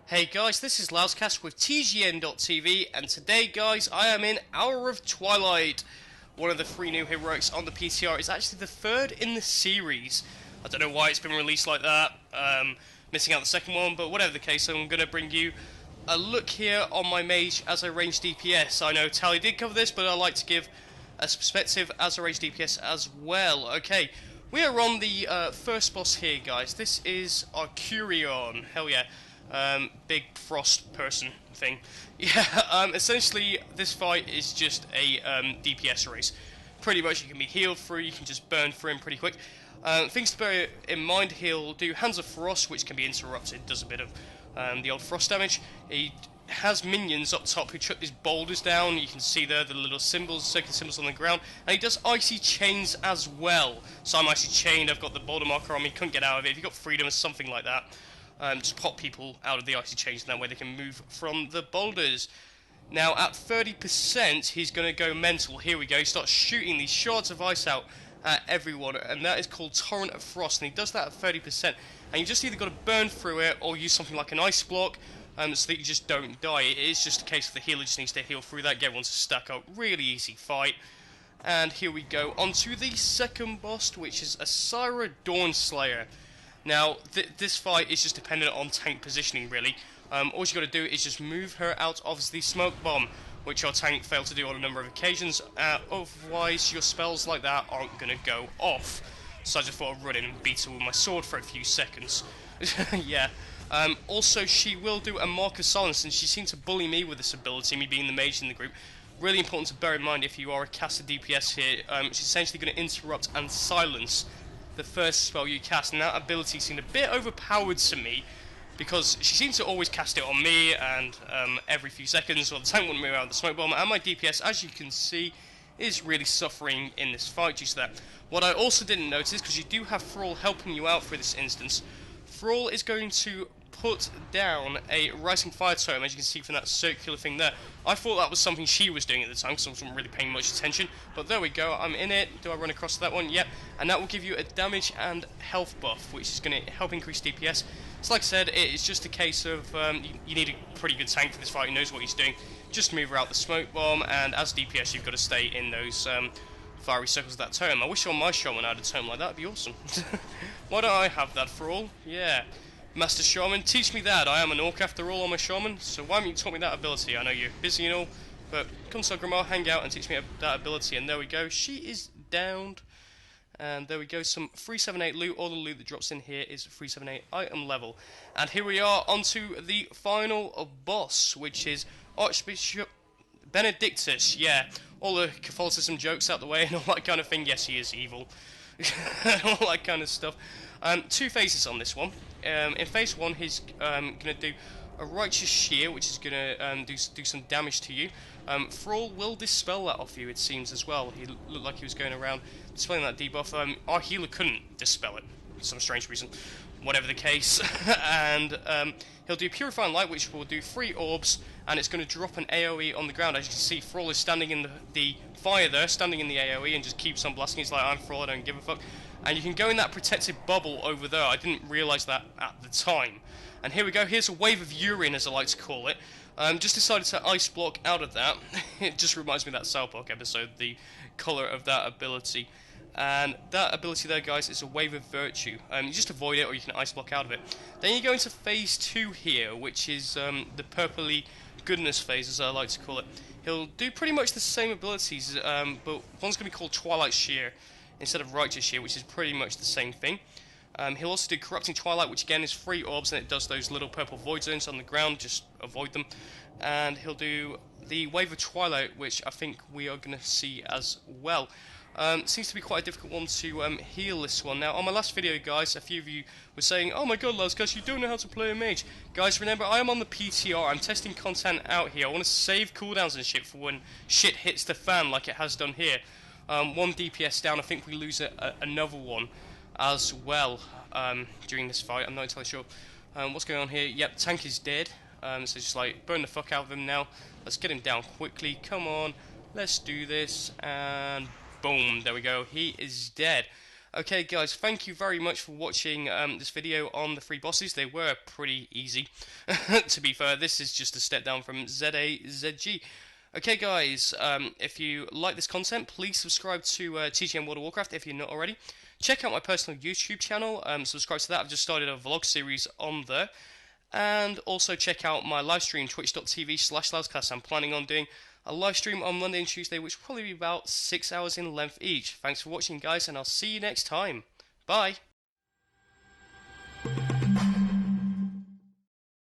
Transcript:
Hey guys, this is LoudsCast with TGN.TV, and today guys, I am in Hour of Twilight. One of the 3 new heroics on the PTR. It's actually the 3rd in the series. I don't know why it's been released like that, missing out the 2nd one, but whatever the case, I'm going to bring you a look here on my mage as a ranged DPS. I know Tally did cover this, but I like to give a perspective as a ranged DPS as well. Okay, we are on the first boss here guys. This is Arcurion, hell yeah. Big frost person thing. Yeah, essentially this fight is just a DPS race. Pretty much you can be healed through, you can just burn through him pretty quick. Things to bear in mind, he'll do Hands of Frost, which can be interrupted, does a bit of the old frost damage. He has minions up top who chuck these boulders down. You can see there the little symbols, circular symbols on the ground. And he does Icy Chains as well. So I'm Icy Chained, I've got the boulder marker on me, couldn't get out of it. If you've got Freedom or something like that, just pop people out of the icy chains, and that way they can move from the boulders. Now at 30% he's going to go mental. Here we go, he starts shooting these shards of ice out at everyone, and that is called Torrent of Frost, and he does that at 30%, and you just either got to burn through it or use something like an ice block so that you just don't die. It is just a case of the healer just needs to heal through that, get one to stack up. Really easy fight. And here we go on to the second boss, which is Asira Dawnslayer. Now, this fight is just dependent on tank positioning, really. All you got to do is just move her out of the smoke bomb, which our tank failed to do on a number of occasions. Otherwise, your spells like that aren't going to go off. So I just thought I'd run in and beat her with my sword for a few seconds. Yeah. Also, she will do a Mark of Silence, and she seemed to bully me with this ability, me being the mage in the group. Really important to bear in mind if you are a caster DPS here. She's essentially going to interrupt and silence the first spell you cast, and that ability seemed a bit overpowered to me because she seems to always cast it on me, and every few seconds, well, the tank wouldn't move out of the smoke bomb, and my DPS, as you can see, is really suffering in this fight due to that. What I also didn't notice, because you do have Thrall helping you out for this instance, Thrall is going to put down a Rising Fire Totem, as you can see from that circular thing there. I thought that was something she was doing at the time, because I wasn't really paying much attention, but there we go, I'm in it. Do I run across that one? Yep, and that will give you a damage and health buff, which is going to help increase DPS. So like I said, it's just a case of, you need a pretty good tank for this fight who knows what he's doing. Just move her out the smoke bomb, and as DPS you've got to stay in those fiery circles of that totem. I wish on my shaman I had a totem like that, that'd be awesome. Why don't I have that for all? Yeah. Master Shaman, teach me that. I am an orc after all, I'm a shaman, so why haven't you taught me that ability? I know you're busy and all, but come to Grimar, hang out and teach me that ability, and there we go. She is downed, and there we go, some 378 loot. All the loot that drops in here is 378 item level. And here we are onto the final boss, which is Archbishop Benedictus. Yeah, all the Catholicism jokes out the way and all that kind of thing. Yes, he is evil. All that kind of stuff. 2 phases on this one. In phase 1, he's going to do a Righteous Shear, which is going to do some damage to you. Thrall will dispel that off you, it seems, as well. He looked like he was going around dispelling that debuff. Our healer couldn't dispel it, for some strange reason. Whatever the case. And he'll do Purifying Light, which will do 3 orbs, and it's going to drop an AoE on the ground. As you can see, Thrall is standing in the fire there, standing in the AoE, and just keeps on blasting. He's like, I'm Thrall, I don't give a fuck. And you can go in that protected bubble over there. I didn't realise that at the time. And here we go, here's a wave of urine, as I like to call it. Just decided to ice block out of that. It just reminds me of that South Park episode, the colour of that ability. And that ability there, guys, is a Wave of Virtue. You just avoid it, or you can ice block out of it. Then you go into phase 2 here, which is the purpley goodness phase, as I like to call it. He'll do pretty much the same abilities, but one's going to be called Twilight Shear instead of Righteous Shear, which is pretty much the same thing. He'll also do Corrupting Twilight, which again is 3 orbs, and it does those little purple void zones on the ground, just avoid them. And he'll do the Wave of Twilight, which I think we are going to see as well. Seems to be quite a difficult one to heal this one. Now, on my last video, guys, a few of you were saying, oh my god, LoudsCast, you don't know how to play a mage. Guys, remember, I am on the PTR, I'm testing content out here. I want to save cooldowns and shit for when shit hits the fan, like it has done here. 1 DPS down, I think we lose another one as well during this fight. I'm not entirely sure what's going on here. Yep, tank is dead, so just like burn the fuck out of him now. Let's get him down quickly, come on, let's do this, and boom, there we go, he is dead. Okay, guys, thank you very much for watching this video on the three bosses. They were pretty easy, to be fair. This is just a step down from ZAZG. Okay, guys, if you like this content, please subscribe to TGN World of Warcraft if you're not already. Check out my personal YouTube channel, subscribe to that. I've just started a vlog series on there. And also check out my live stream, twitch.tv/LoudsCast. I'm planning on doing a live stream on Monday and Tuesday, which will probably be about 6 hours in length each. Thanks for watching, guys, and I'll see you next time. Bye!